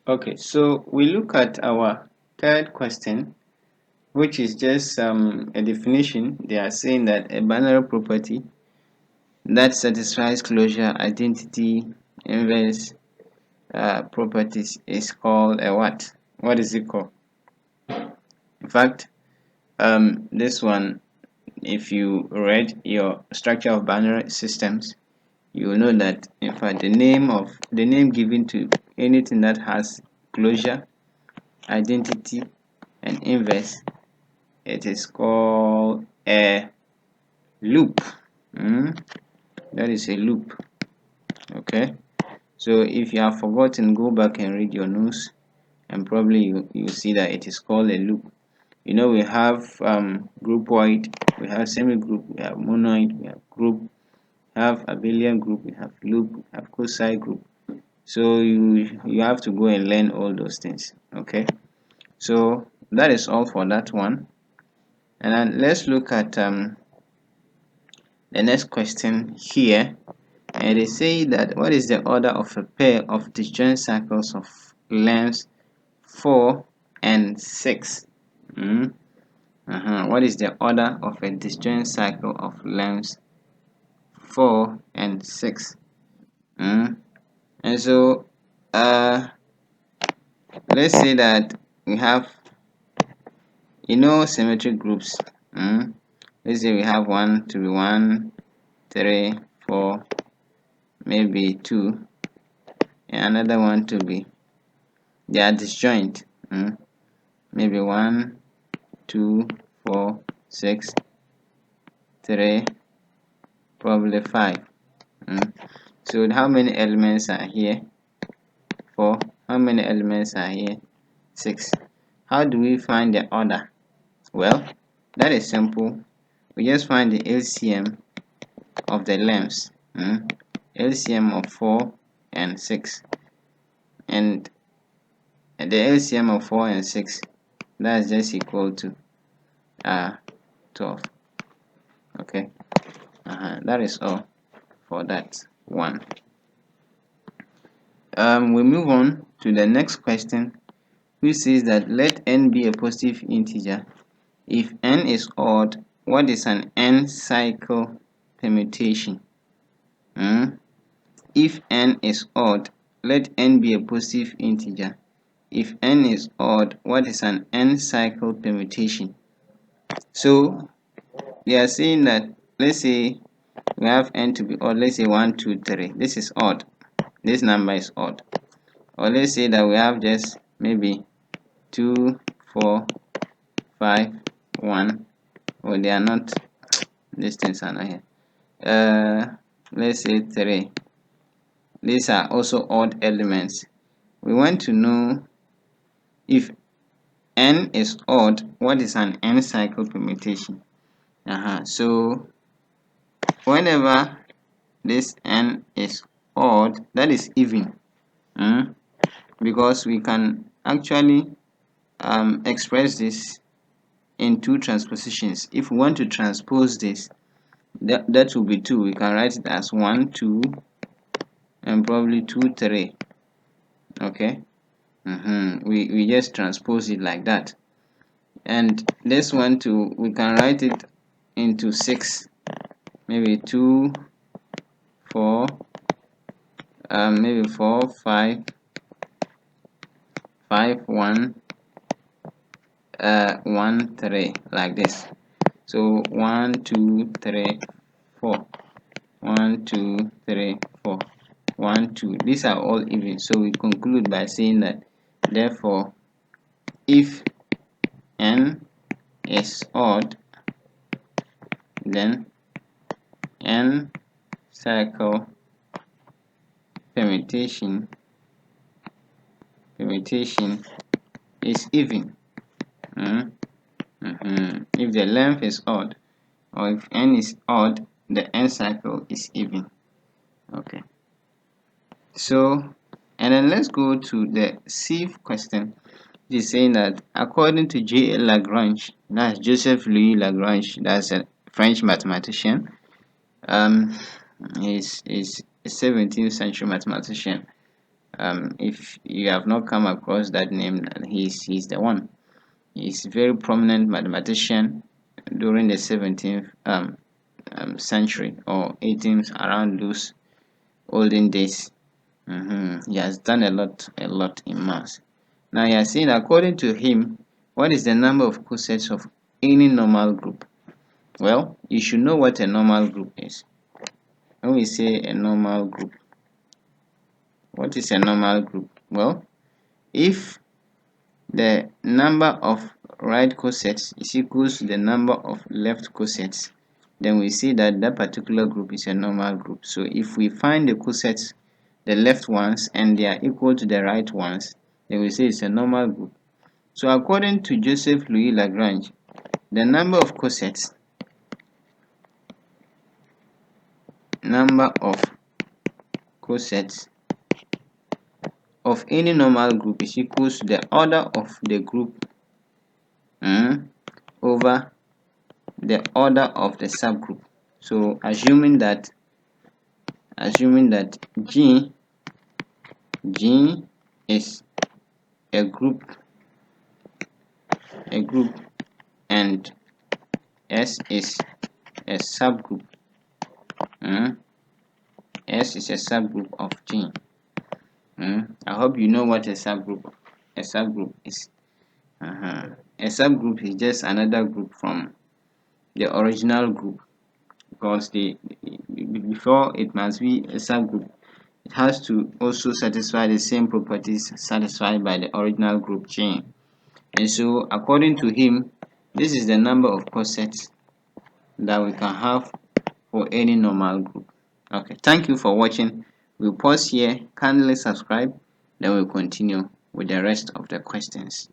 Okay, so we look at our third question, which is just a definition. They are saying that a binary property that satisfies closure, identity, inverse properties is called a what? What is it called? In fact, this one, if you read your structure of binary systems, you will know that in fact the name given to anything that has closure, identity, and inverse, it is called a loop. That is a loop. Okay, so if you have forgotten, go back and read your notes, and probably you see that it is called a loop. You know, we have groupoid, we have semi-group, we have monoid, we have group, we have abelian group, we have loop, we have coset group. So you have to go and learn all those things. Okay, so that is all for that one. And then let's look at the next question here. And they say that what is the order of a pair of disjoint circles of lengths 4 and 6? What is the order of a disjoint circle of lengths 4 and 6? And so let's say that we have, symmetric groups. Let's say we have 1 to be 1, 3, 4, maybe 2, and another one to be, they are disjoint. Maybe 1, 2, 4, 6, 3, probably 5. So how many elements are here? 4. How many elements are here? 6. How do we find the order? Well, that is simple. We just find the LCM of the lengths. LCM of 4 and 6. And the LCM of 4 and 6, that is just equal to 12. Okay, that is all for that one. We move on to the next question, which says that let n be a positive integer. If n is odd, what is an n cycle permutation? If n is odd, let n be a positive integer. If n is odd, what is an n cycle permutation? So they are saying that, let's say we have n to be odd. Let's say 1, 2, 3. This is odd. This number is odd. Or let's say that we have just maybe 2, 4, 5, 1. Well, they are not, these things are not here. Let's say 3. These are also odd elements. We want to know if n is odd, what is an n cycle permutation? So whenever this n is odd, that is even, because we can actually express this in two transpositions. If we want to transpose this, that will be 2. We can write it as 1, 2, and probably 2, 3. Okay, we just transpose it like that. And this one too, we can write it into 6, maybe 2, 4, maybe 4, 5, 5, 1, 1, 3, like this. So 1, 2, 3, 4, 1, 2, 3, 4, 1, 2. These are all even. So we conclude by saying that therefore if n is odd, then n cycle permutation is even. If the length is odd, or if n is odd, the n cycle is even. Okay, so and then let's go to the C question. It is saying that according to J.L. Lagrange, that's Joseph Louis Lagrange, that's a French mathematician. He's a 17th century mathematician. If you have not come across that name, he's the one. He's a very prominent mathematician during the 17th century or 18th, around those olden days. He has done a lot in maths. Now you are saying, according to him, what is the number of cosets of any normal group? Well, you should know what a normal group is. When we say a normal group, what is a normal group? Well, if the number of right cosets is equals to the number of left cosets, then we see that that particular group is a normal group. So if we find the cosets, the left ones, and they are equal to the right ones, then we say it's a normal group. So according to Joseph Louis Lagrange, the number of cosets of any normal group is equals to the order of the group over the order of the subgroup. So assuming that G is a group and S is a subgroup. S is a subgroup of G. I hope you know what a subgroup is. A subgroup is just another group from the original group, because before it must be a subgroup, it has to also satisfy the same properties satisfied by the original group G. And so according to him, this is the number of cosets that we can have for any normal group. Okay, thank you for watching. We'll pause here, kindly subscribe, then we'll continue with the rest of the questions.